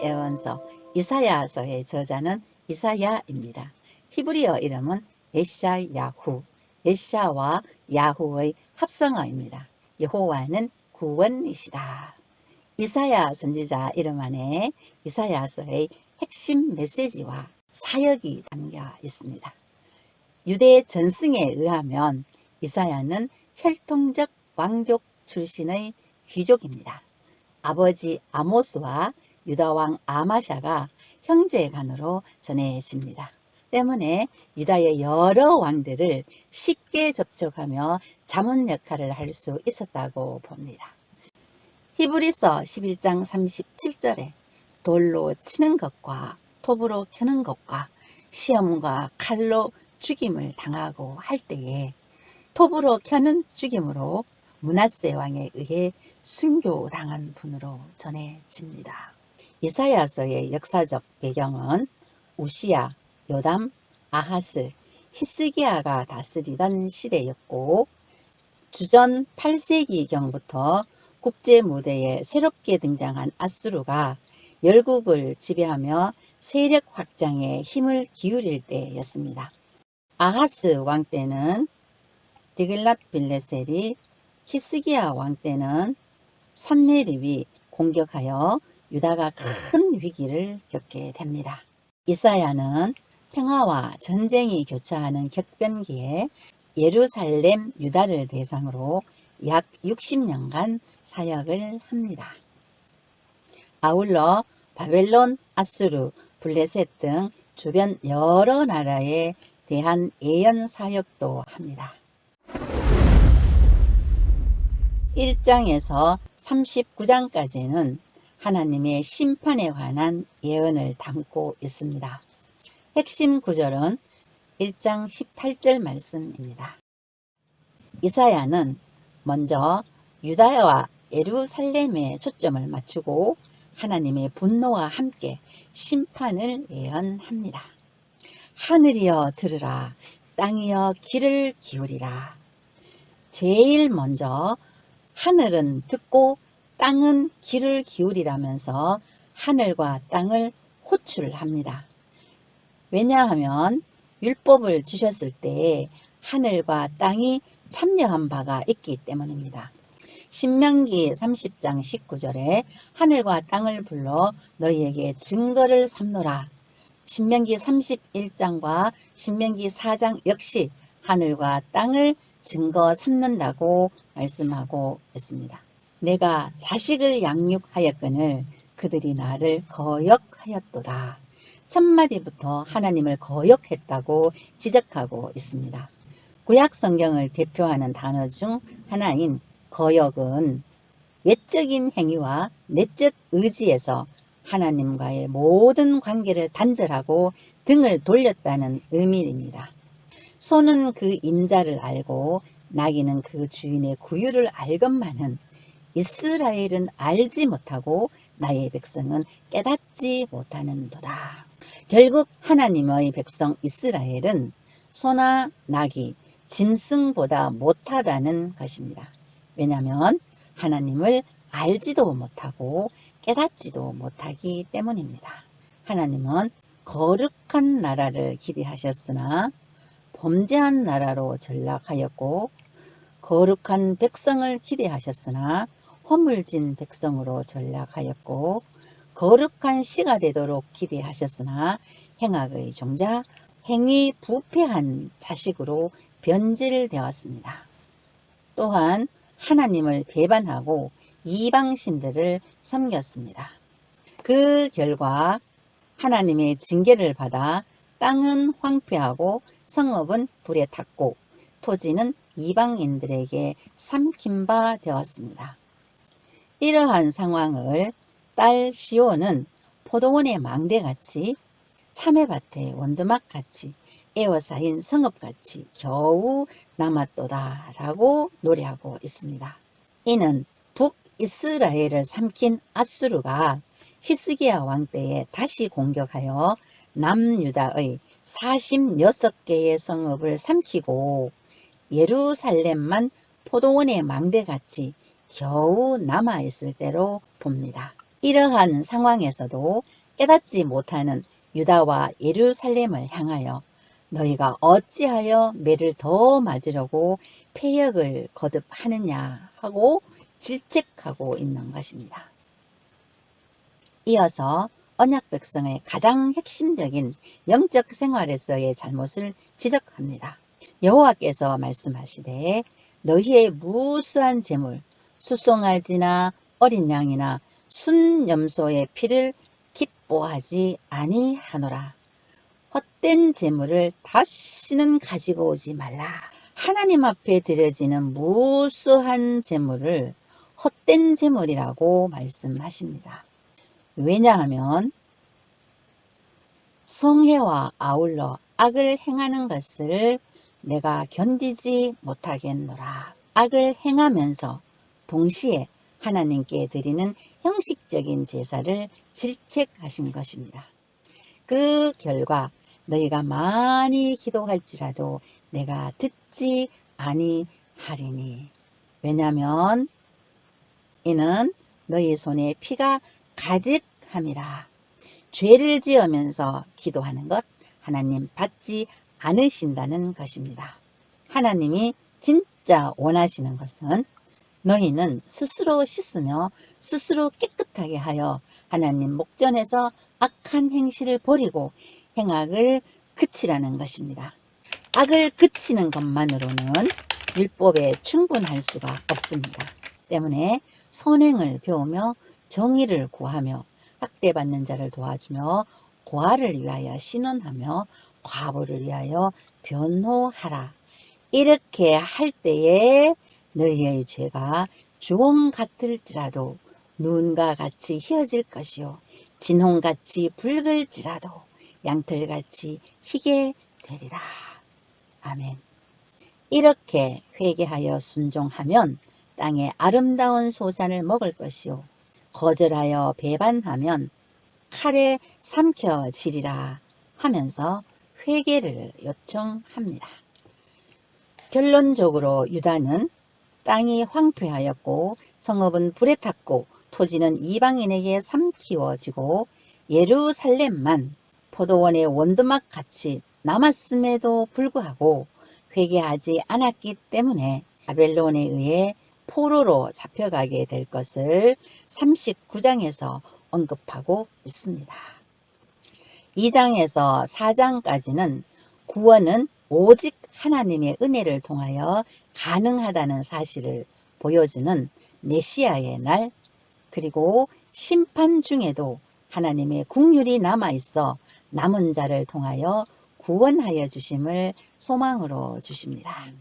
예언서 이사야서의 저자는 이사야입니다. 히브리어 이름은 예샤야후, 예샤와 야후의 합성어입니다. 여호와는 구원이시다. 이사야 선지자 이름 안에 이사야서의 핵심 메시지와 사역이 담겨 있습니다. 유대 전승에 의하면 이사야는 혈통적 왕족 출신의 귀족입니다. 아버지 아모스와 유다왕 아마샤가 형제간으로 전해집니다. 때문에 유다의 여러 왕들을 쉽게 접촉하며 자문 역할을 할 수 있었다고 봅니다. 히브리서 11장 37절에 돌로 치는 것과 톱으로 켜는 것과 시험과 칼로 죽임을 당하고 할 때에 톱으로 켜는 죽임으로 므낫세 왕에 의해 순교당한 분으로 전해집니다. 이사야서의 역사적 배경은 우시야, 요담, 아하스, 히스기야가 다스리던 시대였고 주전 8세기경부터 국제 무대에 새롭게 등장한 아수르가 열국을 지배하며 세력 확장에 힘을 기울일 때였습니다. 아하스 왕 때는 디글랏빌레셀이, 히스기야 왕 때는 선메립이 공격하여 유다가 큰 위기를 겪게 됩니다. 이사야는 평화와 전쟁이 교차하는 격변기에 예루살렘 유다를 대상으로 약 60년간 사역을 합니다. 아울러 바벨론, 아수르, 블레셋 등 주변 여러 나라에 대한 예언 사역도 합니다. 1장에서 39장까지는 하나님의 심판에 관한 예언을 담고 있습니다. 핵심 구절은 1장 18절 말씀입니다. 이사야는 먼저 유다와 예루살렘에 초점을 맞추고 하나님의 분노와 함께 심판을 예언합니다. 하늘이여 들으라, 땅이여 귀를 기울이라. 제일 먼저 하늘은 듣고 땅은 귀를 기울이라면서 하늘과 땅을 호출합니다. 왜냐하면 율법을 주셨을 때 하늘과 땅이 참여한 바가 있기 때문입니다. 신명기 30장 19절에 하늘과 땅을 불러 너희에게 증거를 삼노라. 신명기 31장과 신명기 4장 역시 하늘과 땅을 증거 삼는다고 말씀하고 있습니다. 내가 자식을 양육하였거늘 그들이 나를 거역하였도다. 첫마디부터 하나님을 거역했다고 지적하고 있습니다. 구약 성경을 대표하는 단어 중 하나인 거역은 외적인 행위와 내적 의지에서 하나님과의 모든 관계를 단절하고 등을 돌렸다는 의미입니다. 소는 그 임자를 알고 나귀는 그 주인의 구유를 알건만은 이스라엘은 알지 못하고 나의 백성은 깨닫지 못하는도다. 결국 하나님의 백성 이스라엘은 소나 나귀, 짐승보다 못하다는 것입니다. 왜냐하면 하나님을 알지도 못하고 깨닫지도 못하기 때문입니다. 하나님은 거룩한 나라를 기대하셨으나 범죄한 나라로 전락하였고 거룩한 백성을 기대하셨으나 허물진 백성으로 전락하였고 거룩한 씨가 되도록 기대하셨으나 행악의 종자, 행위 부패한 자식으로 변질되었습니다. 또한 하나님을 배반하고 이방신들을 섬겼습니다. 그 결과 하나님의 징계를 받아 땅은 황폐하고 성읍은 불에 탔고 토지는 이방인들에게 삼킨 바 되었습니다. 이러한 상황을 딸 시온은 포도원의 망대같이 참외밭의 원두막같이 에워싸인 성읍같이 겨우 남았도다 라고 노래하고 있습니다. 이는 북이스라엘을 삼킨 아수르가 히스기야 왕 때에 다시 공격하여 남유다의 46개의 성읍을 삼키고 예루살렘만 포도원의 망대같이 겨우 남아있을 때로 봅니다. 이러한 상황에서도 깨닫지 못하는 유다와 예루살렘을 향하여 너희가 어찌하여 매를 더 맞으려고 패역을 거듭하느냐 하고 질책하고 있는 것입니다. 이어서 언약 백성의 가장 핵심적인 영적 생활에서의 잘못을 지적합니다. 여호와께서 말씀하시되 너희의 무수한 재물 수송아지나 어린 양이나 순염소의 피를 기뻐하지 아니하노라. 헛된 재물을 다시는 가지고 오지 말라. 하나님 앞에 드려지는 무수한 재물을 헛된 재물이라고 말씀하십니다. 왜냐하면 성회와 아울러 악을 행하는 것을 내가 견디지 못하겠노라. 악을 행하면서 동시에 하나님께 드리는 형식적인 제사를 질책하신 것입니다. 그 결과 너희가 많이 기도할지라도 내가 듣지 아니하리니. 왜냐하면 이는 너희 손에 피가 가득함이라. 죄를 지으면서 기도하는 것 하나님 받지 않으신다는 것입니다. 하나님이 진짜 원하시는 것은 너희는 스스로 씻으며 스스로 깨끗하게 하여 하나님 목전에서 악한 행실을 버리고 행악을 그치라는 것입니다. 악을 그치는 것만으로는 율법에 충분할 수가 없습니다. 때문에 선행을 배우며 정의를 구하며 학대받는 자를 도와주며 고아를 위하여 신원하며 과부를 위하여 변호하라. 이렇게 할 때에 너희의 죄가 주홍 같을지라도 눈과 같이 희어질 것이요 진홍같이 붉을지라도 양털같이 희게 되리라. 아멘. 이렇게 회개하여 순종하면 땅에 아름다운 소산을 먹을 것이요 거절하여 배반하면 칼에 삼켜지리라 하면서 회개를 요청합니다. 결론적으로 유다는 땅이 황폐하였고 성읍은 불에 탔고 토지는 이방인에게 삼키워지고 예루살렘만 포도원의 원두막 같이 남았음에도 불구하고 회개하지 않았기 때문에 바벨론에 의해 포로로 잡혀가게 될 것을 39장에서 언급하고 있습니다. 2장에서 4장까지는 구원은 오직 하나님의 은혜를 통하여 가능하다는 사실을 보여주는 메시아의 날, 그리고 심판 중에도 하나님의 국률이 남아있어 남은 자를 통하여 구원하여 주심을 소망으로 주십니다.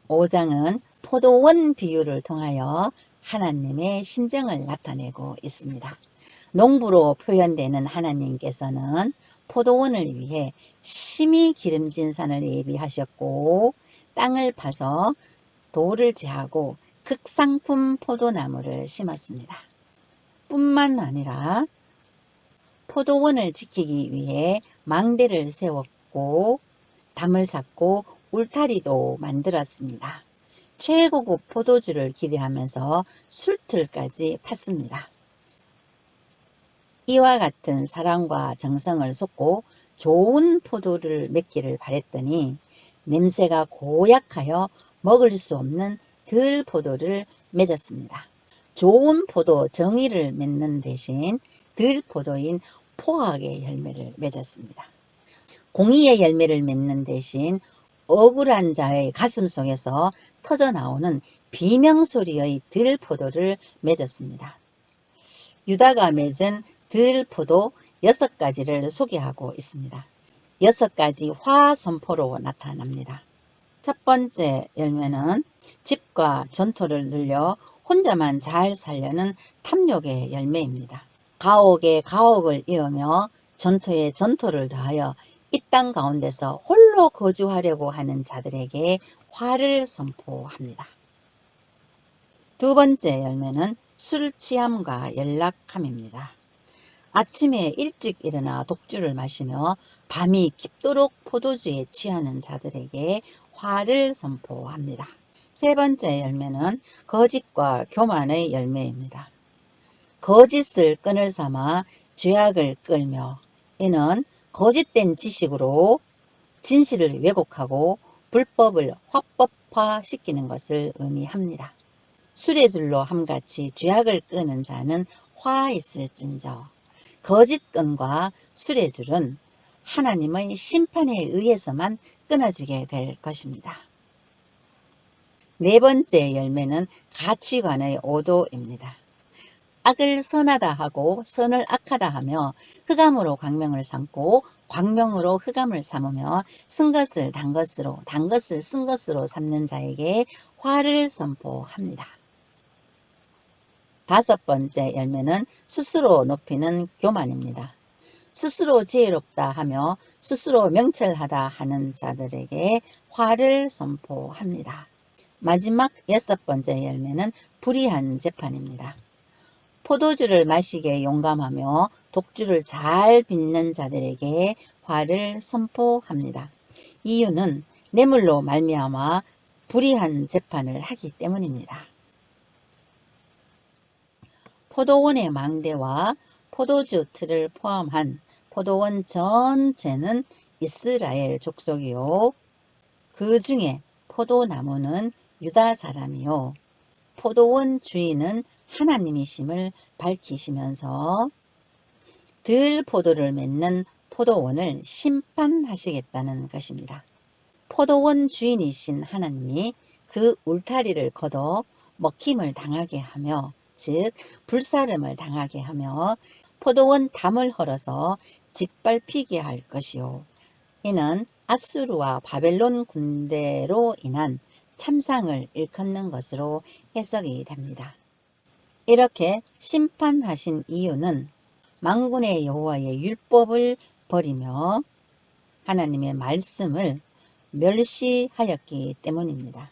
5장은 포도원 비유를 통하여 하나님의 심정을 나타내고 있습니다. 농부로 표현되는 하나님께서는 포도원을 위해 심히 기름진 산을 예비하셨고 땅을 파서 돌을 제하고 극상품 포도나무를 심었습니다. 뿐만 아니라 포도원을 지키기 위해 망대를 세웠고 담을 쌓고 울타리도 만들었습니다. 최고급 포도주를 기대하면서 술틀까지 팠습니다. 이와 같은 사랑과 정성을 쏟고 좋은 포도를 맺기를 바랬더니 냄새가 고약하여 먹을 수 없는 들포도를 맺었습니다. 좋은 포도 정의를 맺는 대신 들포도인 포악의 열매를 맺었습니다. 공의의 열매를 맺는 대신 억울한 자의 가슴 속에서 터져나오는 비명소리의 들포도를 맺었습니다. 유다가 맺은 들포도 6가지를 소개하고 있습니다. 6가지 화선포로 나타납니다. 첫 번째 열매는 집과 전토를 늘려 혼자만 잘 살려는 탐욕의 열매입니다. 가옥에 가옥을 이으며 전토에 전토를 더하여 이 땅 가운데서 홀로 거주하려고 하는 자들에게 화를 선포합니다. 두 번째 열매는 술 취함과 연락함입니다. 아침에 일찍 일어나 독주를 마시며 밤이 깊도록 포도주에 취하는 자들에게 화를 선포합니다. 세 번째 열매는 거짓과 교만의 열매입니다. 거짓을 끈을 삼아 죄악을 끌며 이는 거짓된 지식으로 진실을 왜곡하고 불법을 화법화시키는 것을 의미합니다. 수레줄로 함같이 죄악을 끄는 자는 화 있을진저. 거짓끈과 수레줄은 하나님의 심판에 의해서만 끊어지게 될 것입니다. 네 번째 열매는 가치관의 오도입니다. 악을 선하다 하고 선을 악하다 하며 흑암으로 광명을 삼고 광명으로 흑암을 삼으며 쓴 것을 단 것으로 단 것을 쓴 것으로 삼는 자에게 화를 선포합니다. 다섯 번째 열매는 스스로 높이는 교만입니다. 스스로 지혜롭다 하며 스스로 명철하다 하는 자들에게 화를 선포합니다. 마지막 여섯 번째 열매는 불의한 재판입니다. 포도주를 마시게 용감하며 독주를 잘 빚는 자들에게 화를 선포합니다. 이유는 뇌물로 말미암아 불의한 재판을 하기 때문입니다. 포도원의 망대와 포도주 틀을 포함한 포도원 전체는 이스라엘 족속이요. 그 중에 포도나무는 유다 사람이요. 포도원 주인은 하나님이심을 밝히시면서 들 포도를 맺는 포도원을 심판하시겠다는 것입니다. 포도원 주인이신 하나님이 그 울타리를 걷어 먹힘을 당하게 하며 즉 불사름을 당하게 하며 포도원 담을 헐어서 짓밟히게 할 것이요. 이는 아수르와 바벨론 군대로 인한 참상을 일컫는 것으로 해석이 됩니다. 이렇게 심판하신 이유는 만군의 여호와의 율법을 버리며 하나님의 말씀을 멸시하였기 때문입니다.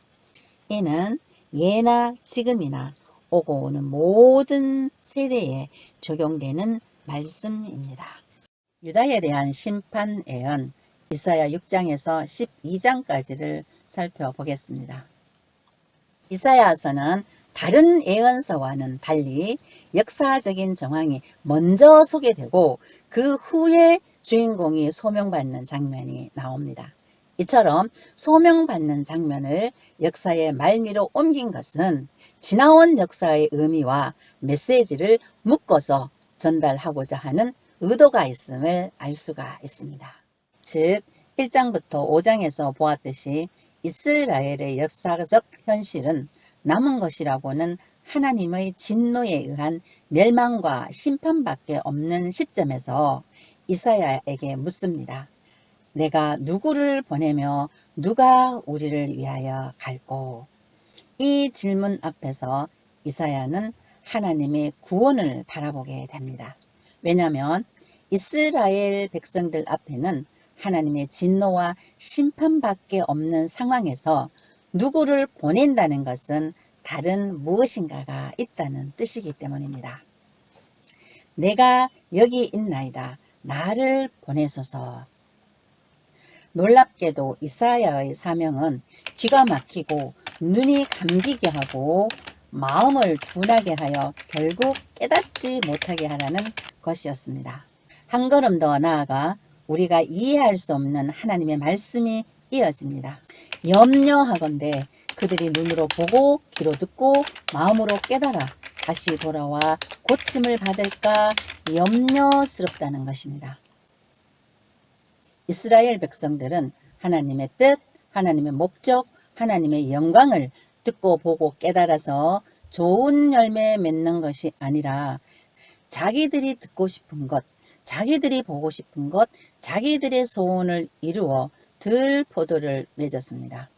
이는 예나 지금이나 오고 오는 모든 세대에 적용되는 말씀입니다. 유다에 대한 심판 예언 이사야 6장에서 12장까지를 살펴보겠습니다. 이사야서는 다른 예언서와는 달리 역사적인 정황이 먼저 소개되고 그 후에 주인공이 소명받는 장면이 나옵니다. 이처럼 소명받는 장면을 역사의 말미로 옮긴 것은 지나온 역사의 의미와 메시지를 묶어서 전달하고자 하는 의도가 있음을 알 수가 있습니다. 즉 1장부터 5장에서 보았듯이 이스라엘의 역사적 현실은 남은 것이라고는 하나님의 진노에 의한 멸망과 심판밖에 없는 시점에서 이사야에게 묻습니다. 내가 누구를 보내며 누가 우리를 위하여 갈꼬? 이 질문 앞에서 이사야는 하나님의 구원을 바라보게 됩니다. 왜냐하면 이스라엘 백성들 앞에는 하나님의 진노와 심판밖에 없는 상황에서 누구를 보낸다는 것은 다른 무엇인가가 있다는 뜻이기 때문입니다. 내가 여기 있나이다. 나를 보내소서. 놀랍게도 이사야의 사명은 귀가 막히고 눈이 감기게 하고 마음을 둔하게 하여 결국 깨닫지 못하게 하라는 것이었습니다. 한 걸음 더 나아가 우리가 이해할 수 없는 하나님의 말씀이 이어집니다. 염려하건대 그들이 눈으로 보고 귀로 듣고 마음으로 깨달아 다시 돌아와 고침을 받을까 염려스럽다는 것입니다. 이스라엘 백성들은 하나님의 뜻, 하나님의 목적, 하나님의 영광을 듣고 보고 깨달아서 좋은 열매 맺는 것이 아니라 자기들이 듣고 싶은 것, 자기들이 보고 싶은 것, 자기들의 소원을 이루어 들 포도를 맺었습니다.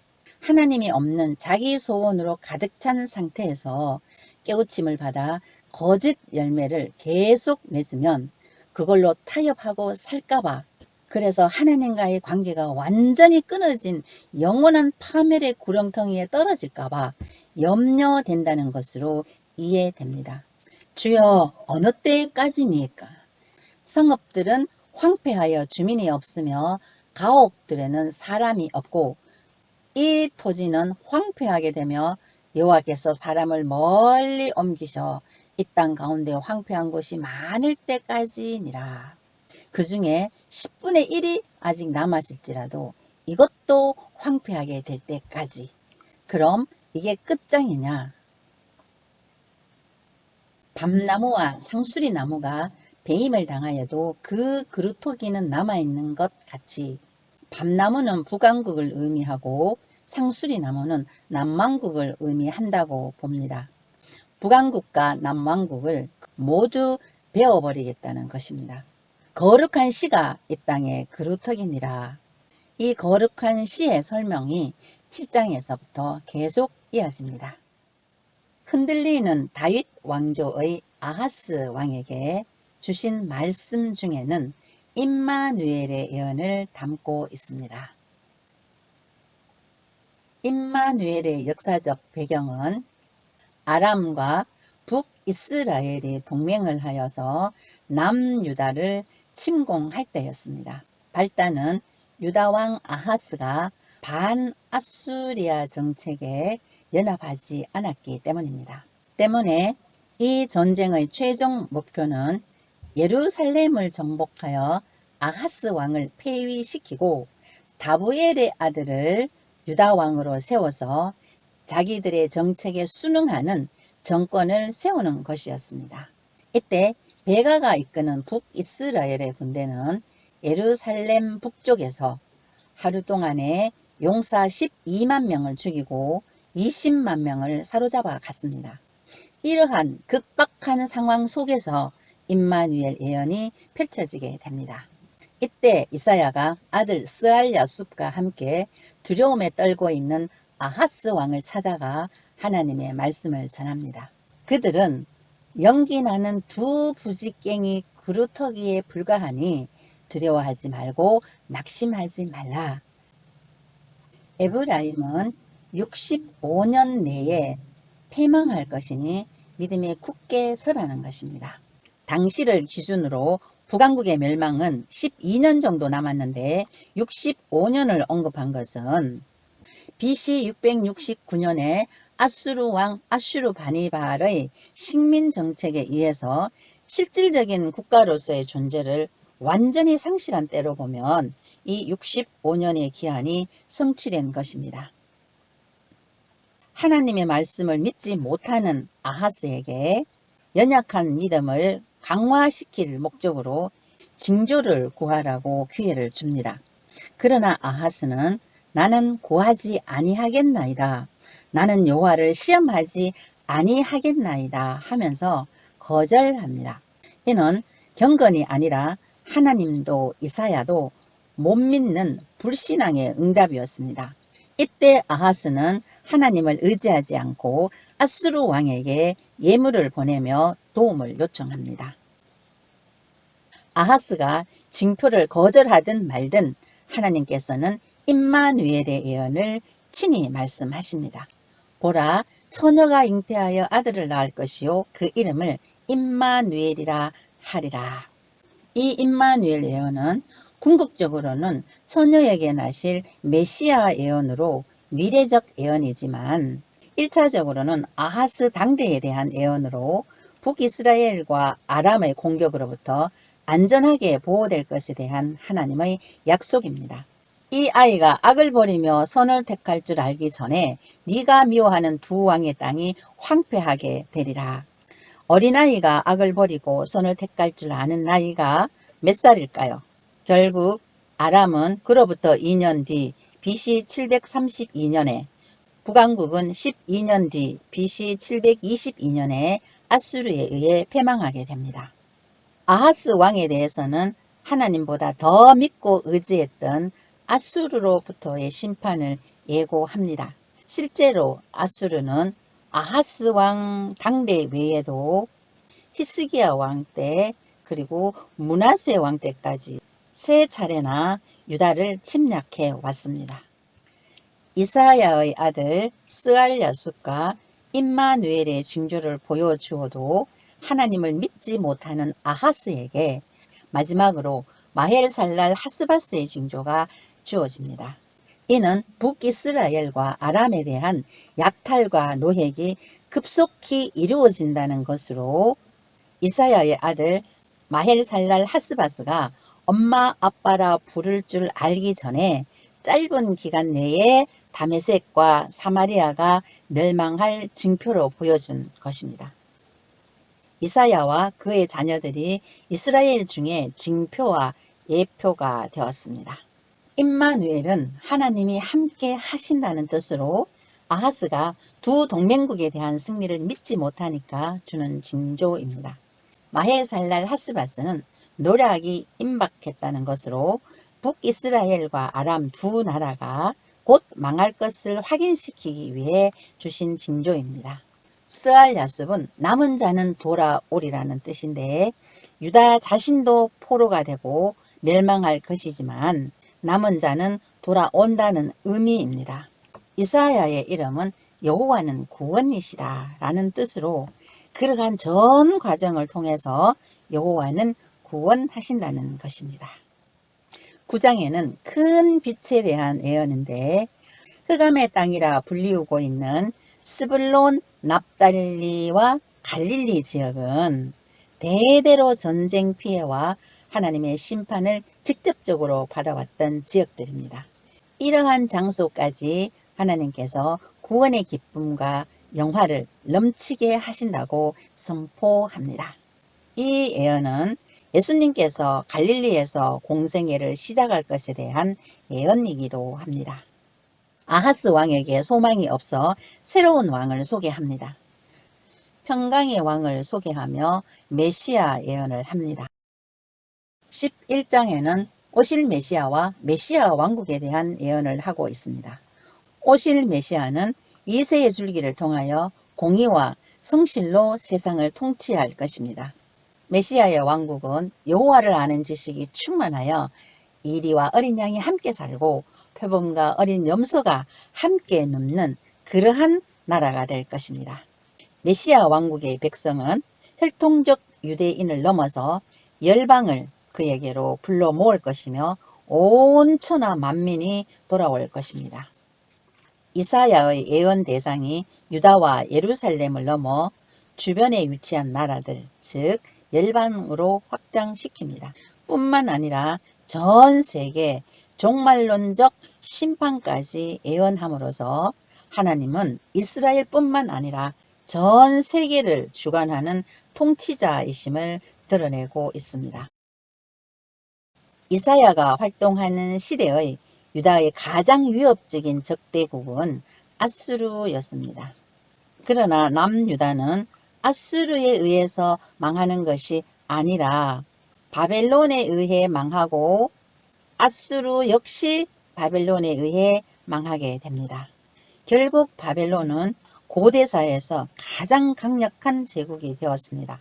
하나님이 없는 자기 소원으로 가득 찬 상태에서 깨우침을 받아 거짓 열매를 계속 맺으면 그걸로 타협하고 살까봐, 그래서 하나님과의 관계가 완전히 끊어진 영원한 파멸의 구렁텅이에 떨어질까봐 염려된다는 것으로 이해됩니다. 주여 어느 때까지니까? 성읍들은 황폐하여 주민이 없으며 가옥들에는 사람이 없고 이 토지는 황폐하게 되며 여호와께서 사람을 멀리 옮기셔 이 땅 가운데 황폐한 곳이 많을 때까지니라. 그 중에 10분의 1이 아직 남았을지라도 이것도 황폐하게 될 때까지. 그럼 이게 끝장이냐? 밤나무와 상수리나무가 배임을 당하여도 그 그루터기는 남아있는 것 같이 밤나무는 북왕국을 의미하고 상수리나무는 남왕국을 의미한다고 봅니다. 북왕국과 남왕국을 모두 베어버리겠다는 것입니다. 거룩한 씨가 이 땅의 그루터기니라. 이 거룩한 씨의 설명이 7장에서부터 계속 이어집니다. 흔들리는 다윗 왕조의 아하스 왕에게 주신 말씀 중에는 임마누엘의 예언을 담고 있습니다. 임마누엘의 역사적 배경은 아람과 북이스라엘이 동맹을 하여서 남유다를 침공할 때였습니다. 발단은 유다왕 아하스가 반아수리아 정책에 연합하지 않았기 때문입니다. 때문에 이 전쟁의 최종 목표는 예루살렘을 정복하여 아하스 왕을 폐위시키고 다부엘의 아들을 유다 왕으로 세워서 자기들의 정책에 순응하는 정권을 세우는 것이었습니다. 이때 베가가 이끄는 북이스라엘의 군대는 예루살렘 북쪽에서 하루 동안에 용사 12만 명을 죽이고 20만 명을 사로잡아 갔습니다. 이러한 극박한 상황 속에서 임마누엘 예언이 펼쳐지게 됩니다. 이때 이사야가 아들 스알야숲과 함께 두려움에 떨고 있는 아하스 왕을 찾아가 하나님의 말씀을 전합니다. 그들은 연기 나는 두 부지깽이 그루터기에 불과하니 두려워하지 말고 낙심하지 말라. 에브라임은 65년 내에 패망할 것이니 믿음에 굳게 서라는 것입니다. 당시를 기준으로 북왕국의 멸망은 12년 정도 남았는데 65년을 언급한 것은 BC 669년에 아수르 왕 아슈르바니발의 식민 정책에 의해서 실질적인 국가로서의 존재를 완전히 상실한 때로 보면 이 65년의 기한이 성취된 것입니다. 하나님의 말씀을 믿지 못하는 아하스에게 연약한 믿음을 강화시킬 목적으로 징조를 구하라고 기회를 줍니다. 그러나 아하스는 나는 고하지 아니하겠나이다. 나는 여호와를 시험하지 아니하겠나이다 하면서 거절합니다. 이는 경건이 아니라 하나님도 이사야도 못 믿는 불신앙의 응답이었습니다. 이때 아하스는 하나님을 의지하지 않고 아수르 왕에게 예물을 보내며 도움을 요청합니다. 아하스가 징표를 거절하든 말든 하나님께서는 임마누엘의 예언을 친히 말씀하십니다. 보라, 처녀가 잉태하여 아들을 낳을 것이요 그 이름을 임마누엘이라 하리라. 이 임마누엘 예언은 궁극적으로는 처녀에게 나실 메시아 예언으로 미래적 예언이지만 1차적으로는 아하스 당대에 대한 예언으로 북이스라엘과 아람의 공격으로부터 안전하게 보호될 것에 대한 하나님의 약속입니다. 이 아이가 악을 버리며 선을 택할 줄 알기 전에 네가 미워하는 두 왕의 땅이 황폐하게 되리라. 어린아이가 악을 버리고 선을 택할 줄 아는 나이가 몇 살일까요? 결국 아람은 그로부터 2년 뒤 BC 732년에 북왕국은 12년 뒤 BC 722년에 아수르에 의해 패망하게 됩니다. 아하스 왕에 대해서는 하나님보다 더 믿고 의지했던 아수르로부터의 심판을 예고합니다. 실제로 아수르는 아하스 왕 당대 외에도 히스기야 왕 때 그리고 므낫세 왕 때까지 세 차례나 유다를 침략해 왔습니다. 이사야의 아들 스알야숲과 임마누엘의 징조를 보여주어도 하나님을 믿지 못하는 아하스에게 마지막으로 마헬살랄 하스바스의 징조가 주어집니다. 이는 북이스라엘과 아람에 대한 약탈과 노획이 급속히 이루어진다는 것으로 이사야의 아들 마헬살랄 하스바스가 엄마 아빠라 부를 줄 알기 전에 짧은 기간 내에 다메섹과 사마리아가 멸망할 징표로 보여준 것입니다. 이사야와 그의 자녀들이 이스라엘 중에 징표와 예표가 되었습니다. 임마누엘은 하나님이 함께 하신다는 뜻으로 아하스가 두 동맹국에 대한 승리를 믿지 못하니까 주는 징조입니다. 마헬살랄 하스바스는 노략이 임박했다는 것으로 북이스라엘과 아람 두 나라가 곧 망할 것을 확인시키기 위해 주신 징조입니다. 스알 야숲은 남은 자는 돌아오리라는 뜻인데 유다 자신도 포로가 되고 멸망할 것이지만 남은 자는 돌아온다는 의미입니다. 이사야의 이름은 여호와는 구원이시다 라는 뜻으로 그러한 전 과정을 통해서 여호와는 구원하신다는 것입니다. 9장에는 큰 빛에 대한 예언인데 흑암의 땅이라 불리우고 있는 스불론, 납달리와 갈릴리 지역은 대대로 전쟁 피해와 하나님의 심판을 직접적으로 받아왔던 지역들입니다. 이러한 장소까지 하나님께서 구원의 기쁨과 영화를 넘치게 하신다고 선포합니다. 이 예언은 예수님께서 갈릴리에서 공생애를 시작할 것에 대한 예언이기도 합니다. 아하스 왕에게 소망이 없어 새로운 왕을 소개합니다. 평강의 왕을 소개하며 메시아 예언을 합니다. 11장에는 오실 메시아와 메시아 왕국에 대한 예언을 하고 있습니다. 오실 메시아는 이새의 줄기를 통하여 공의와 성실로 세상을 통치할 것입니다. 메시아의 왕국은 여호와를 아는 지식이 충만하여 이리와 어린 양이 함께 살고 표범과 어린 염소가 함께 눕는 그러한 나라가 될 것입니다. 메시아 왕국의 백성은 혈통적 유대인을 넘어서 열방을 그에게로 불러 모을 것이며 온 천하 만민이 돌아올 것입니다. 이사야의 예언 대상이 유다와 예루살렘을 넘어 주변에 위치한 나라들, 즉 열방으로 확장시킵니다. 뿐만 아니라 전 세계 종말론적 심판까지 예언함으로써 하나님은 이스라엘뿐만 아니라 전 세계를 주관하는 통치자이심을 드러내고 있습니다. 이사야가 활동하는 시대의 유다의 가장 위협적인 적대국은 아수르였습니다. 그러나 남유다는 아수르에 의해서 망하는 것이 아니라 바벨론에 의해 망하고 아수르 역시 바벨론에 의해 망하게 됩니다. 결국 바벨론은 고대사에서 가장 강력한 제국이 되었습니다.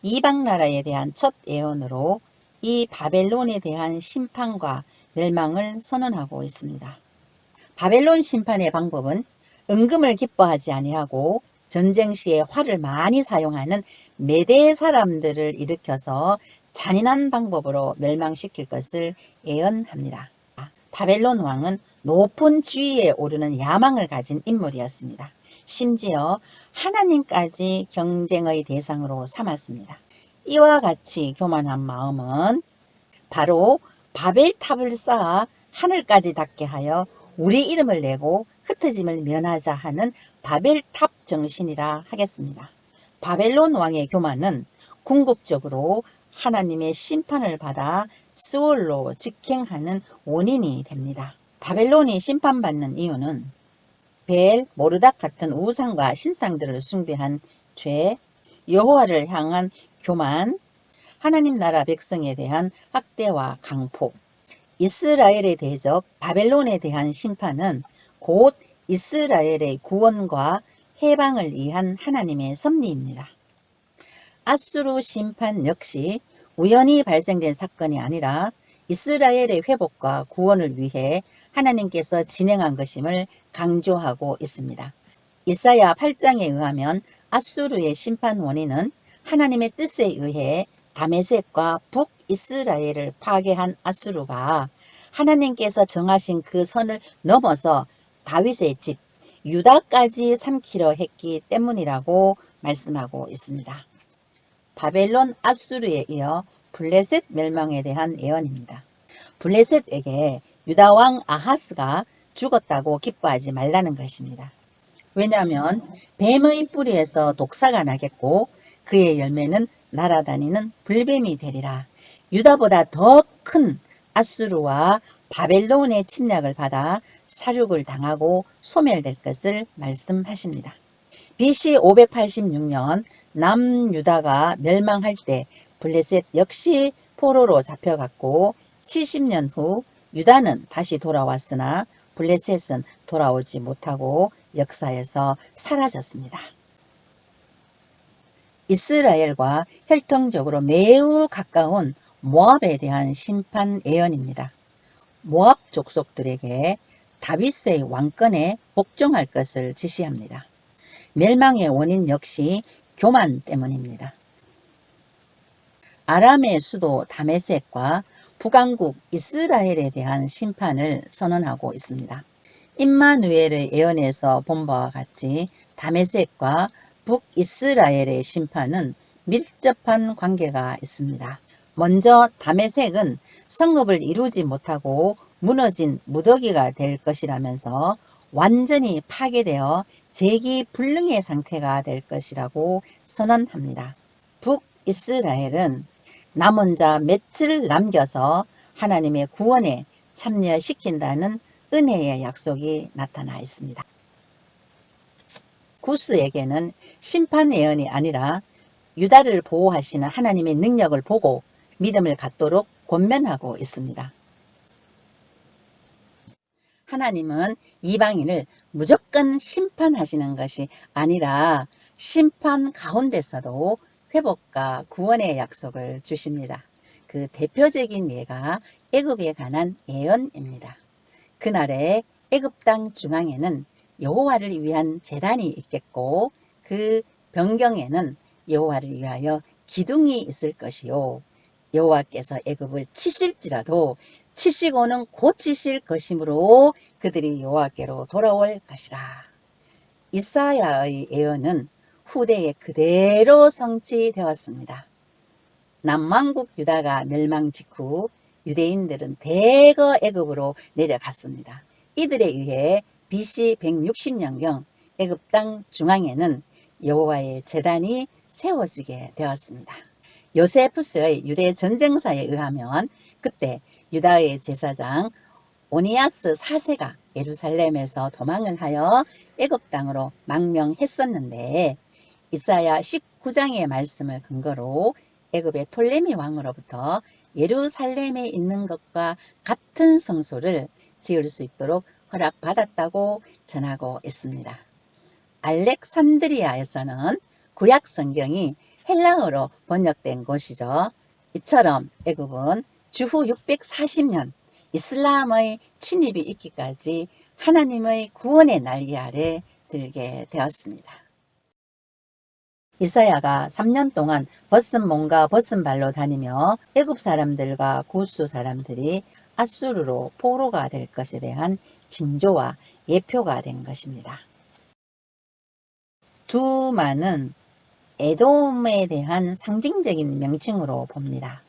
이방 나라에 대한 첫 예언으로 이 바벨론에 대한 심판과 멸망을 선언하고 있습니다. 바벨론 심판의 방법은 은금을 기뻐하지 아니하고 전쟁 시에 활을 많이 사용하는 메대 사람들을 일으켜서 잔인한 방법으로 멸망시킬 것을 예언합니다. 바벨론 왕은 높은 지위에 오르는 야망을 가진 인물이었습니다. 심지어 하나님까지 경쟁의 대상으로 삼았습니다. 이와 같이 교만한 마음은 바로 바벨탑을 쌓아 하늘까지 닿게 하여 우리 이름을 내고 흩어짐을 면하자 하는 바벨탑 정신이라 하겠습니다. 바벨론 왕의 교만은 궁극적으로 하나님의 심판을 받아 스올로 직행하는 원인이 됩니다. 바벨론이 심판받는 이유는 벨, 모르닥 같은 우상과 신상들을 숭배한 죄, 여호와를 향한 교만, 하나님 나라 백성에 대한 학대와 강포, 이스라엘의 대적 바벨론에 대한 심판은 곧 이스라엘의 구원과 해방을 위한 하나님의 섭리입니다. 아수르 심판 역시 우연히 발생된 사건이 아니라 이스라엘의 회복과 구원을 위해 하나님께서 진행한 것임을 강조하고 있습니다. 이사야 8장에 의하면 아수르의 심판 원인은 하나님의 뜻에 의해 다메섹과 북이스라엘을 파괴한 아수르가 하나님께서 정하신 그 선을 넘어서 다윗의 집 유다까지 삼키려 했기 때문이라고 말씀하고 있습니다. 바벨론 아수르에 이어 블레셋 멸망에 대한 예언입니다. 블레셋에게 유다 왕 아하스가 죽었다고 기뻐하지 말라는 것입니다. 왜냐하면 뱀의 뿌리에서 독사가 나겠고 그의 열매는 날아다니는 불뱀이 되리라. 유다보다 더 큰 아수르와 바벨론의 침략을 받아 사륙을 당하고 소멸될 것을 말씀하십니다. BC 586년 남유다가 멸망할 때 블레셋 역시 포로로 잡혀갔고 70년 후 유다는 다시 돌아왔으나 블레셋은 돌아오지 못하고 역사에서 사라졌습니다. 이스라엘과 혈통적으로 매우 가까운 모압에 대한 심판 예언입니다. 모압 족속들에게 다윗의 왕권에 복종할 것을 지시합니다. 멸망의 원인 역시 교만 때문입니다. 아람의 수도 다메섹과 북왕국 이스라엘에 대한 심판을 선언하고 있습니다. 임마누엘의 예언에서 본 바와 같이 다메섹과 북이스라엘의 심판은 밀접한 관계가 있습니다. 먼저 다메섹은 성읍을 이루지 못하고 무너진 무더기가 될 것이라면서 완전히 파괴되어 재기불능의 상태가 될 것이라고 선언합니다. 북이스라엘은 남은 자 며칠 남겨서 하나님의 구원에 참여시킨다는 은혜의 약속이 나타나 있습니다. 구스에게는 심판 예언이 아니라 유다를 보호하시는 하나님의 능력을 보고 믿음을 갖도록 권면하고 있습니다. 하나님은 이방인을 무조건 심판하시는 것이 아니라 심판 가운데서도 회복과 구원의 약속을 주십니다. 그 대표적인 예가 애굽에 관한 예언입니다. 그날에 애굽 땅 중앙에는 여호와를 위한 제단이 있겠고 그 변경에는 여호와를 위하여 기둥이 있을 것이요 여호와께서 애굽을 치실지라도 치시고는 고치실 것이므로 그들이 여호와께로 돌아올 것이라. 이사야의 예언은 후대에 그대로 성취되었습니다. 남왕국 유다가 멸망 직후 유대인들은 대거 애굽으로 내려갔습니다. 이들에 의해 BC 160년경 애굽 땅 중앙에는 여호와의 제단이 세워지게 되었습니다. 요세푸스의 유대 전쟁사에 의하면 그때 유다의 제사장 오니아스 4세가 예루살렘에서 도망을 하여 애굽 땅으로 망명했었는데 이사야 19장의 말씀을 근거로 애굽의 톨레미 왕으로부터 예루살렘에 있는 것과 같은 성소를 지을 수 있도록 허락받았다고 전하고 있습니다. 알렉산드리아에서는 구약 성경이 헬라어로 번역된 곳이죠. 이처럼 애굽은 주후 640년 이슬람의 침입이 있기까지 하나님의 구원의 날개 아래 들게 되었습니다. 이사야가 3년 동안 벗은 몸과 벗은 발로 다니며 애굽 사람들과 구스 사람들이 아수르로 포로가 될 것에 대한 징조와 예표가 된 것입니다. 두마는 에돔에 대한 상징적인 명칭으로 봅니다.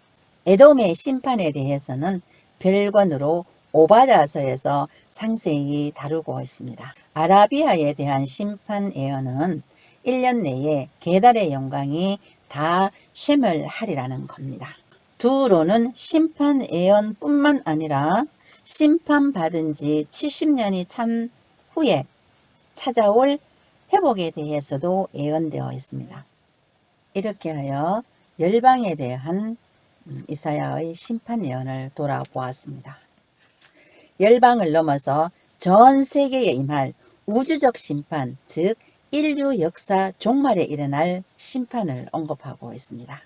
에돔의 심판에 대해서는 별관으로 오바다서에서 상세히 다루고 있습니다. 아라비아에 대한 심판 예언은 1년 내에 게달의 영광이 다 쇠멸하리라는 겁니다. 두로는 심판 예언뿐만 아니라 심판받은 지 70년이 찬 후에 찾아올 회복에 대해서도 예언되어 있습니다. 이렇게 하여 열방에 대한 이사야의 심판 예언을 돌아보았습니다. 열방을 넘어서 전 세계에 임할 우주적 심판, 즉 인류 역사 종말에 일어날 심판을 언급하고 있습니다.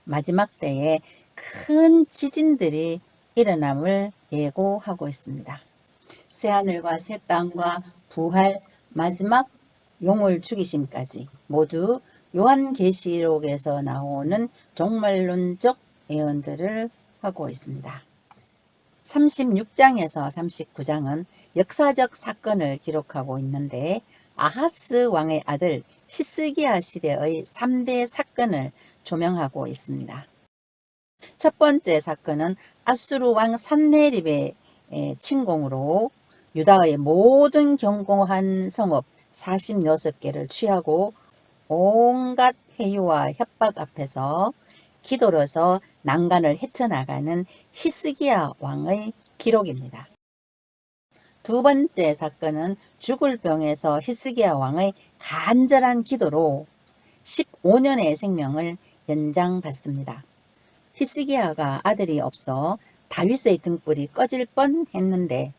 마지막 때에 큰 지진들이 일어남을 예고하고 있습니다. 새하늘과 새 땅과 부활, 마지막 용을 죽이심까지 모두 요한계시록에서 나오는 종말론적 예언들을 하고 있습니다. 36장에서 39장은 역사적 사건을 기록하고 있는데 아하스 왕의 아들 히스기야 시대의 3대 사건을 조명하고 있습니다. 첫 번째 사건은 아수르 왕 산헤립의 침공으로 유다의 모든 견고한 성읍 46개를 취하고 온갖 회유와 협박 앞에서 기도로서 난간을 헤쳐나가는 히스기야 왕의 기록입니다. 두 번째 사건은 죽을 병에서 히스기야 왕의 간절한 기도로 15년의 생명을 연장받습니다. 히스기야가 아들이 없어 다윗의 등불이 꺼질 뻔했는데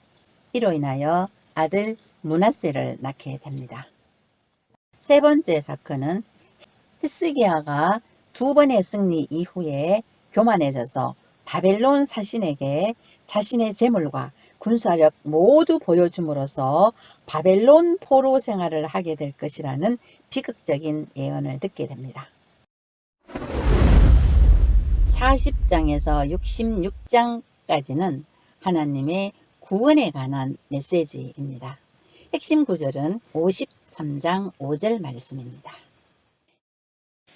이로 인하여 아들 므낫세를 낳게 됩니다. 세 번째 사건은 히스기야가 두 번의 승리 이후에 교만해져서 바벨론 사신에게 자신의 재물과 군사력 모두 보여줌으로써 바벨론 포로 생활을 하게 될 것이라는 비극적인 예언을 듣게 됩니다. 40장에서 66장까지는 하나님의 구원에 관한 메시지입니다. 핵심 구절은 53장 5절 말씀입니다.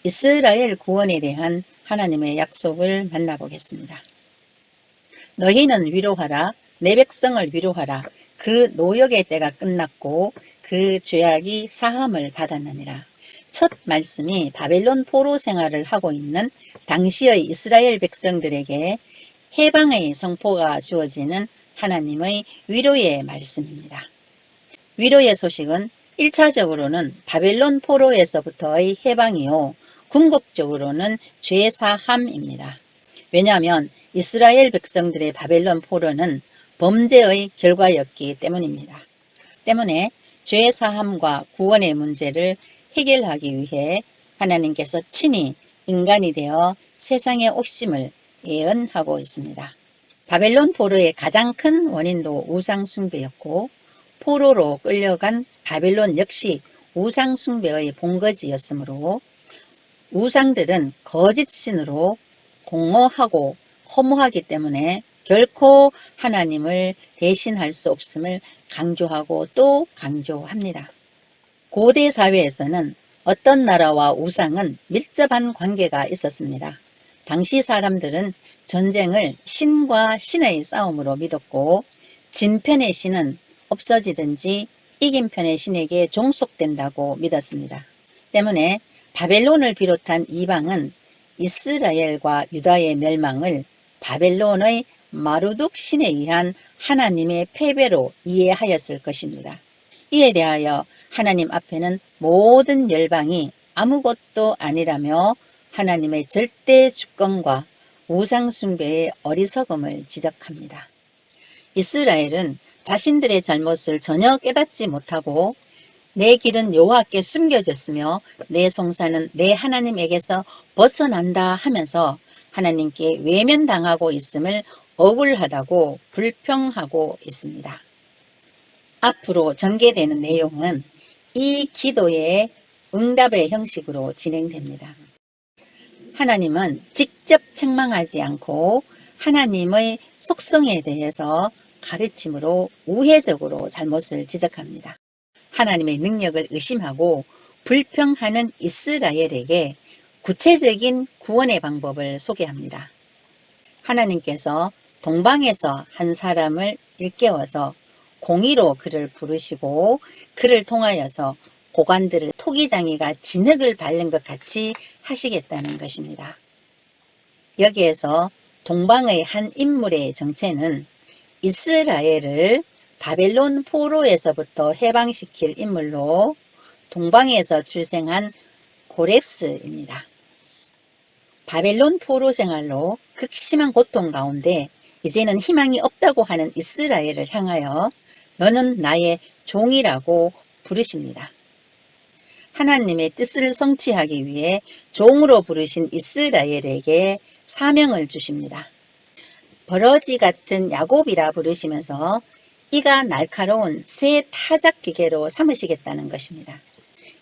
이스라엘 구원에 대한 하나님의 약속을 만나보겠습니다. 너희는 위로하라, 내 백성을 위로하라. 그 노역의 때가 끝났고 그 죄악이 사함을 받았느니라. 첫 말씀이 바벨론 포로 생활을 하고 있는 당시의 이스라엘 백성들에게 해방의 선포가 주어지는 하나님의 위로의 말씀입니다. 위로의 소식은 1차적으로는 바벨론 포로에서부터의 해방이요, 궁극적으로는 죄사함입니다. 왜냐하면 이스라엘 백성들의 바벨론 포로는 범죄의 결과였기 때문입니다. 때문에 죄사함과 구원의 문제를 해결하기 위해 하나님께서 친히 인간이 되어 세상에 오심을 예언하고 있습니다. 바벨론 포로의 가장 큰 원인도 우상 숭배였고 포로로 끌려간 바벨론 역시 우상 숭배의 본거지였으므로 우상들은 거짓 신으로 공허하고 허무하기 때문에 결코 하나님을 대신할 수 없음을 강조하고 또 강조합니다. 고대 사회에서는 어떤 나라와 우상은 밀접한 관계가 있었습니다. 당시 사람들은 전쟁을 신과 신의 싸움으로 믿었고 진 편의 신은 없어지든지 이긴 편의 신에게 종속된다고 믿었습니다. 때문에 바벨론을 비롯한 이방은 이스라엘과 유다의 멸망을 바벨론의 마루둑 신에 의한 하나님의 패배로 이해하였을 것입니다. 이에 대하여 하나님 앞에는 모든 열방이 아무것도 아니라며 하나님의 절대 주권과 우상 숭배의 어리석음을 지적합니다. 이스라엘은 자신들의 잘못을 전혀 깨닫지 못하고 내 길은 여호와께 숨겨졌으며 내 송사는 내 하나님에게서 벗어난다 하면서 하나님께 외면당하고 있음을 억울하다고 불평하고 있습니다. 앞으로 전개되는 내용은 이 기도의 응답의 형식으로 진행됩니다. 하나님은 직접 책망하지 않고 하나님의 속성에 대해서 가르침으로 우회적으로 잘못을 지적합니다. 하나님의 능력을 의심하고 불평하는 이스라엘에게 구체적인 구원의 방법을 소개합니다. 하나님께서 동방에서 한 사람을 일깨워서 공의로 그를 부르시고 그를 통하여서 고관들을 토기장이가 진흙을 밟는 것 같이 하시겠다는 것입니다. 여기에서 동방의 한 인물의 정체는 이스라엘을 바벨론 포로에서부터 해방시킬 인물로 동방에서 출생한 고렉스입니다. 바벨론 포로 생활로 극심한 고통 가운데 이제는 희망이 없다고 하는 이스라엘을 향하여 너는 나의 종이라고 부르십니다. 하나님의 뜻을 성취하기 위해 종으로 부르신 이스라엘에게 사명을 주십니다. 버러지 같은 야곱이라 부르시면서 이가 날카로운 새 타작 기계로 삼으시겠다는 것입니다.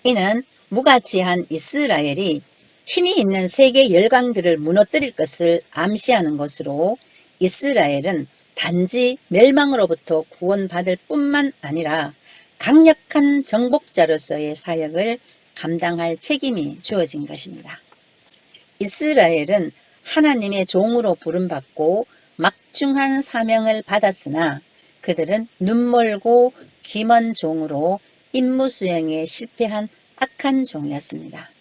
이는 무가치한 이스라엘이 힘이 있는 세계 열강들을 무너뜨릴 것을 암시하는 것으로 이스라엘은 단지 멸망으로부터 구원받을 뿐만 아니라 강력한 정복자로서의 사역을 감당할 책임이 주어진 것입니다. 이스라엘은 하나님의 종으로 부름받고 막중한 사명을 받았으나 그들은 눈멀고 귀먼 종으로 임무 수행에 실패한 악한 종이었습니다.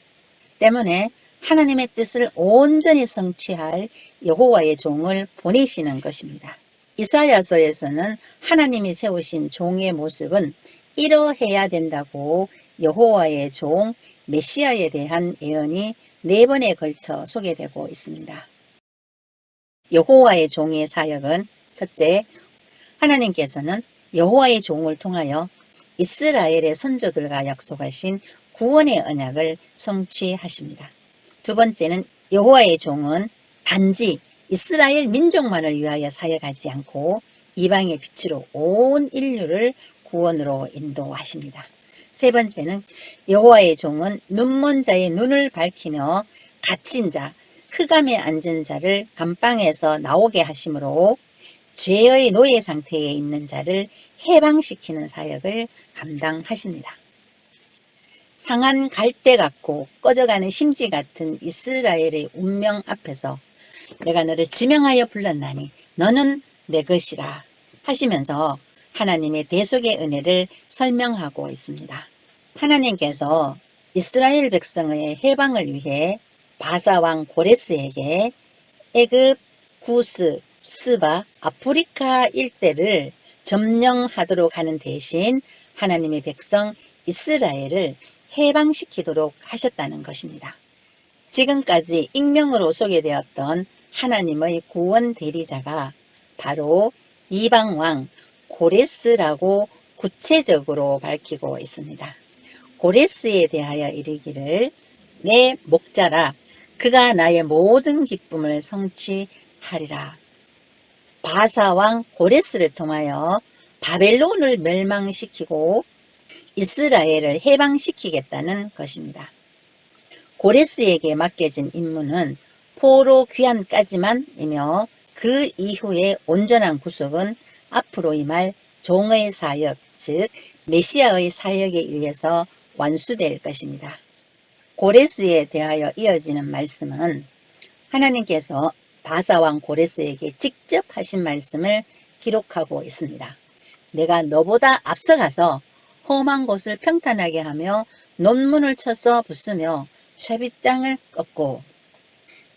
때문에 하나님의 뜻을 온전히 성취할 여호와의 종을 보내시는 것입니다. 이사야서에서는 하나님이 세우신 종의 모습은 이러해야 된다고 여호와의 종 메시아에 대한 예언이 4번에 걸쳐 소개되고 있습니다. 여호와의 종의 사역은 첫째, 하나님께서는 여호와의 종을 통하여 이스라엘의 선조들과 약속하신 구원의 언약을 성취하십니다. 두 번째는 여호와의 종은 단지 이스라엘 민족만을 위하여 사역하지 않고 이방의 빛으로 온 인류를 구원으로 인도하십니다. 세 번째는 여호와의 종은 눈먼 자의 눈을 밝히며 갇힌 자, 흑암에 앉은 자를 감방에서 나오게 하심으로 죄의 노예 상태에 있는 자를 해방시키는 사역을 감당하십니다. 상한 갈대 같고 꺼져가는 심지 같은 이스라엘의 운명 앞에서 내가 너를 지명하여 불렀나니 너는 내 것이라 하시면서 하나님의 대속의 은혜를 설명하고 있습니다. 하나님께서 이스라엘 백성의 해방을 위해 바사 왕 고레스에게 애굽, 구스, 스바, 아프리카 일대를 점령하도록 하는 대신 하나님의 백성 이스라엘을 해방시키도록 하셨다는 것입니다. 지금까지 익명으로 소개되었던 하나님의 구원 대리자가 바로 이방왕 고레스라고 구체적으로 밝히고 있습니다. 고레스에 대하여 이르기를 내 목자라 그가 나의 모든 기쁨을 성취하리라. 바사왕 고레스를 통하여 바벨론을 멸망시키고 이스라엘을 해방시키겠다는 것입니다. 고레스에게 맡겨진 임무는 포로 귀환까지만이며 그 이후의 온전한 구속은 앞으로 임할 종의 사역, 즉 메시아의 사역에 의해서 완수될 것입니다. 고레스에 대하여 이어지는 말씀은 하나님께서 바사왕 고레스에게 직접 하신 말씀을 기록하고 있습니다. 내가 너보다 앞서가서 험한 곳을 평탄하게 하며 논문을 쳐서 부수며 쇠빗장을 꺾고,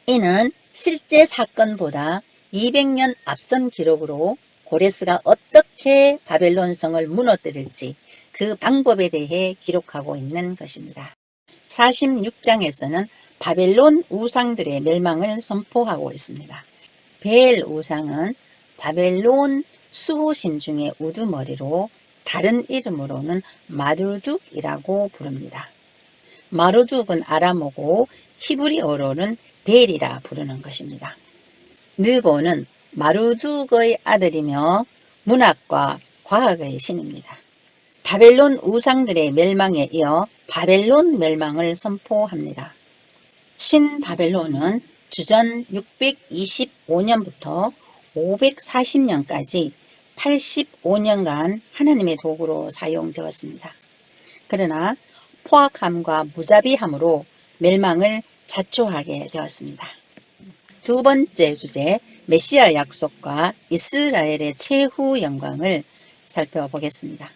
이는 실제 사건보다 200년 앞선 기록으로 고레스가 어떻게 바벨론 성을 무너뜨릴지 그 방법에 대해 기록하고 있는 것입니다. 46장에서는 바벨론 우상들의 멸망을 선포하고 있습니다. 벨 우상은 바벨론 수호신 중의 우두머리로 다른 이름으로는 마르둑이라고 부릅니다. 마르둑은 아람어고 히브리어로는 벨이라 부르는 것입니다. 느보는 마르둑의 아들이며 문학과 과학의 신입니다. 바벨론 우상들의 멸망에 이어 바벨론 멸망을 선포합니다. 신바벨론은 주전 625년부터 540년까지 85년간 하나님의 도구로 사용되었습니다. 그러나 포악함과 무자비함으로 멸망을 자초하게 되었습니다. 두 번째 주제, 메시아 약속과 이스라엘의 최후 영광을 살펴보겠습니다.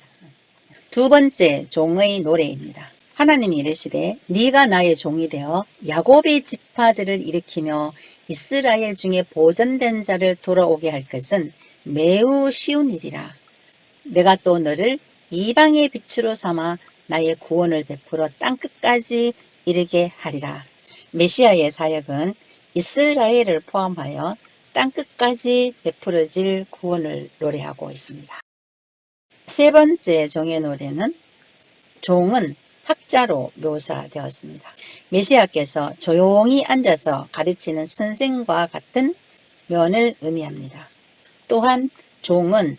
두 번째 종의 노래입니다. 하나님이 이르시되 네가 나의 종이 되어 야곱의 지파들을 일으키며 이스라엘 중에 보존된 자를 돌아오게 할 것은 매우 쉬운 일이라. 내가 또 너를 이방의 빛으로 삼아 나의 구원을 베풀어 땅끝까지 이르게 하리라. 메시아의 사역은 이스라엘을 포함하여 땅끝까지 베풀어질 구원을 노래하고 있습니다. 세 번째 종의 노래는 종은 학자로 묘사되었습니다. 메시아께서 조용히 앉아서 가르치는 선생과 같은 면을 의미합니다. 또한 종은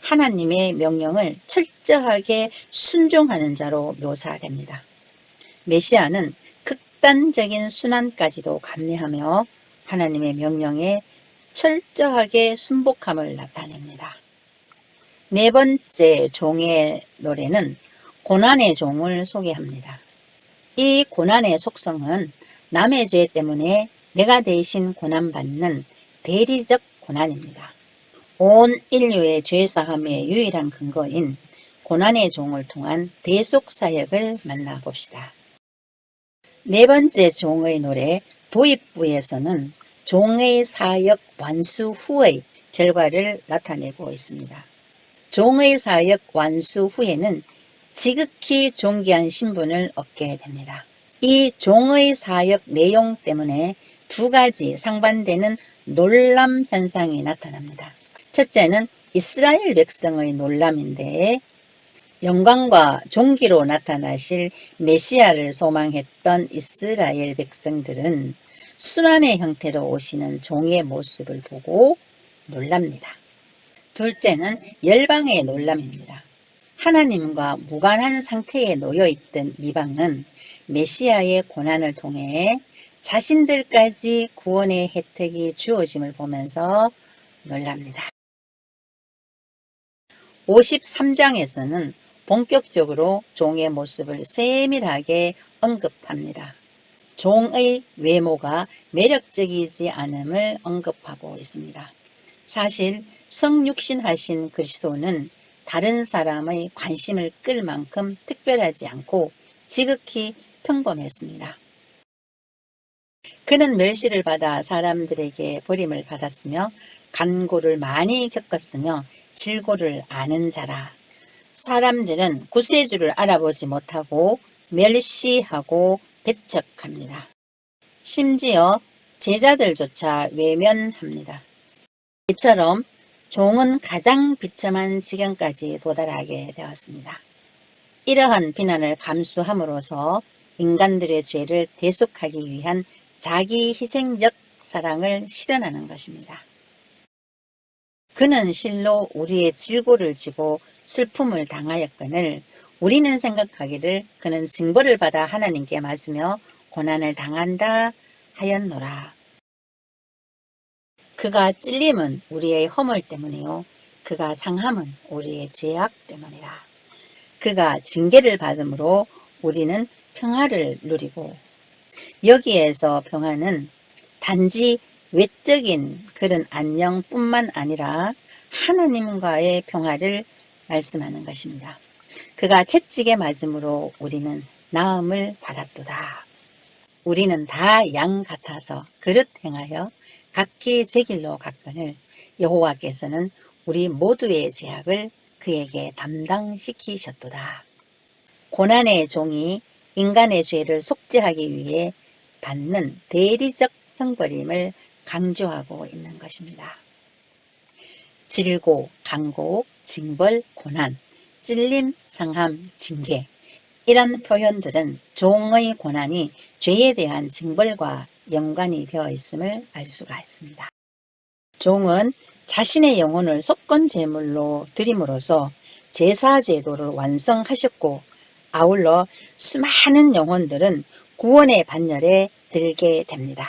하나님의 명령을 철저하게 순종하는 자로 묘사됩니다. 메시아는 극단적인 순환까지도 감내하며 하나님의 명령에 철저하게 순복함을 나타냅니다. 네 번째 종의 노래는 고난의 종을 소개합니다. 이 고난의 속성은 남의 죄 때문에 내가 대신 고난받는 대리적 고난입니다. 온 인류의 죄사함의 유일한 근거인 고난의 종을 통한 대속사역을 만나봅시다. 네 번째 종의 노래 도입부에서는 종의 사역 완수 후의 결과를 나타내고 있습니다. 종의 사역 완수 후에는 지극히 존귀한 신분을 얻게 됩니다. 이 종의 사역 내용 때문에 두 가지 상반되는 놀람 현상이 나타납니다. 첫째는 이스라엘 백성의 놀람인데, 영광과 존귀로 나타나실 메시아를 소망했던 이스라엘 백성들은 순환의 형태로 오시는 종의 모습을 보고 놀랍니다. 둘째는 열방의 놀람입니다. 하나님과 무관한 상태에 놓여있던 이방은 메시아의 고난을 통해 자신들까지 구원의 혜택이 주어짐을 보면서 놀랍니다. 53장에서는 본격적으로 종의 모습을 세밀하게 언급합니다. 종의 외모가 매력적이지 않음을 언급하고 있습니다. 사실 성육신하신 그리스도는 다른 사람의 관심을 끌 만큼 특별하지 않고 지극히 평범했습니다. 그는 멸시를 받아 사람들에게 버림을 받았으며 간고를 많이 겪었으며 질고를 아는 자라. 사람들은 구세주를 알아보지 못하고 멸시하고 배척합니다. 심지어 제자들조차 외면합니다. 이처럼 종은 가장 비참한 지경까지 도달하게 되었습니다. 이러한 비난을 감수함으로써 인간들의 죄를 대속하기 위한 자기 희생적 사랑을 실현하는 것입니다. 그는 실로 우리의 질고를 지고 슬픔을 당하였거늘 우리는 생각하기를 그는 징벌을 받아 하나님께 맞으며 고난을 당한다 하였노라. 그가 찔림은 우리의 허물 때문이요 그가 상함은 우리의 죄악 때문이라. 그가 징계를 받음으로 우리는 평화를 누리고, 여기에서 평화는 단지 외적인 그런 안녕뿐만 아니라 하나님과의 평화를 말씀하는 것입니다. 그가 채찍에 맞음으로 우리는 나음을 받았도다. 우리는 다 양 같아서 그릇 행하여 각기 제 길로 갔거늘 여호와께서는 우리 모두의 죄악을 그에게 담당시키셨도다. 고난의 종이 인간의 죄를 속죄하기 위해 받는 대리적 형벌임을 강조하고 있는 것입니다. 질고, 간고, 징벌, 고난, 찔림, 상함, 징계, 이런 표현들은 종의 고난이 죄에 대한 징벌과 연관이 되어 있음을 알 수가 있습니다. 종은 자신의 영혼을 속건 제물로 드림으로써 제사 제도를 완성하셨고, 아울러 수많은 영혼들은 구원의 반열에 들게 됩니다.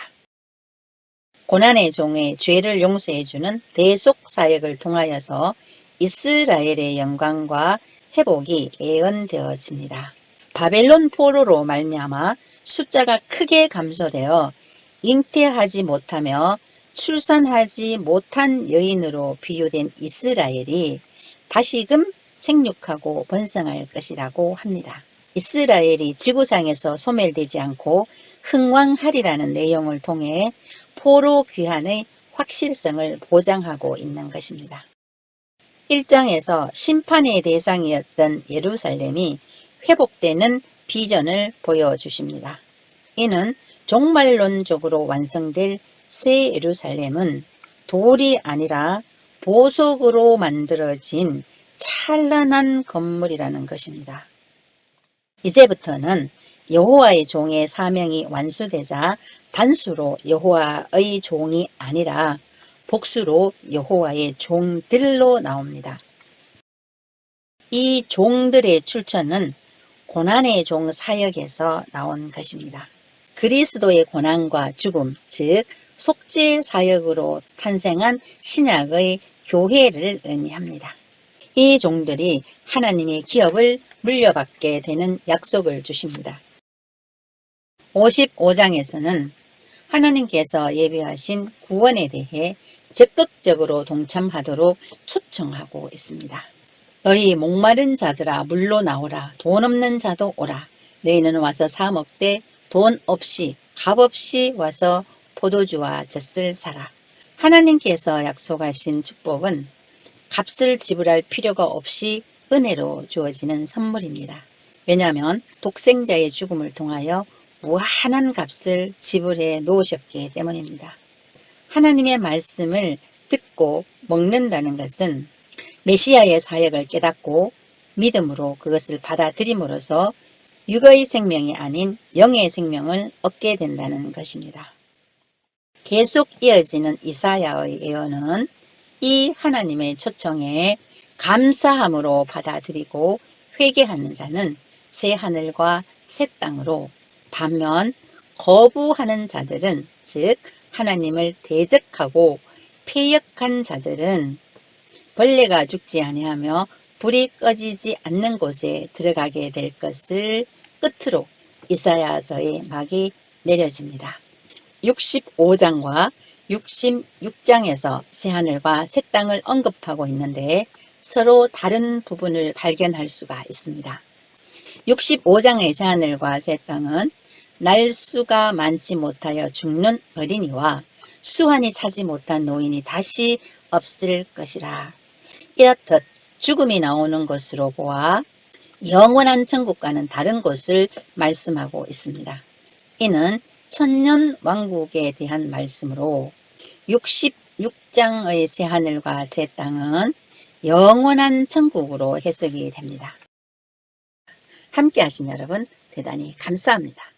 고난의 종의 죄를 용서해주는 대속 사역을 통하여서 이스라엘의 영광과 회복이 예언되어집니다. 바벨론 포로로 말미암아 숫자가 크게 감소되어 잉태하지 못하며 출산하지 못한 여인으로 비유된 이스라엘이 다시금 생육하고 번성할 것이라고 합니다. 이스라엘이 지구상에서 소멸되지 않고 흥왕하리라는 내용을 통해 포로 귀환의 확실성을 보장하고 있는 것입니다. 1장에서 심판의 대상이었던 예루살렘이 회복되는 비전을 보여주십니다. 이는 종말론적으로 완성될 새 예루살렘은 돌이 아니라 보석으로 만들어진 찬란한 건물이라는 것입니다. 이제부터는 여호와의 종의 사명이 완수되자 단수로 여호와의 종이 아니라 복수로 여호와의 종들로 나옵니다. 이 종들의 출처는 고난의 종 사역에서 나온 것입니다. 그리스도의 고난과 죽음, 즉 속죄 사역으로 탄생한 신약의 교회를 의미합니다. 이 종들이 하나님의 기업을 물려받게 되는 약속을 주십니다. 55장에서는 하나님께서 예비하신 구원에 대해 적극적으로 동참하도록 초청하고 있습니다. 너희 목마른 자들아 물로 나오라. 돈 없는 자도 오라. 너희는 와서 사 먹되 돈 없이 값없이 와서 포도주와 젖을 사라. 하나님께서 약속하신 축복은 값을 지불할 필요가 없이 은혜로 주어지는 선물입니다. 왜냐하면 독생자의 죽음을 통하여 무한한 값을 지불해 놓으셨기 때문입니다. 하나님의 말씀을 듣고 먹는다는 것은 메시아의 사역을 깨닫고 믿음으로 그것을 받아들임으로써 육의 생명이 아닌 영의 생명을 얻게 된다는 것입니다. 계속 이어지는 이사야의 예언은 이 하나님의 초청에 감사함으로 받아들이고 회개하는 자는 새 하늘과 새 땅으로, 반면 거부하는 자들은, 즉 하나님을 대적하고 패역한 자들은 벌레가 죽지 아니하며 불이 꺼지지 않는 곳에 들어가게 될 것을 끝으로 이사야서의 막이 내려집니다. 65장과 66장에서 새하늘과 새 땅을 언급하고 있는데 서로 다른 부분을 발견할 수가 있습니다. 65장의 새하늘과 새 땅은 날수가 많지 못하여 죽는 어린이와 수완이 차지 못한 노인이 다시 없을 것이라. 이렇듯 죽음이 나오는 것으로 보아 영원한 천국과는 다른 곳을 말씀하고 있습니다. 이는 천년 왕국에 대한 말씀으로 66장의 새하늘과 새 땅은 영원한 천국으로 해석이 됩니다. 함께 하신 여러분 대단히 감사합니다.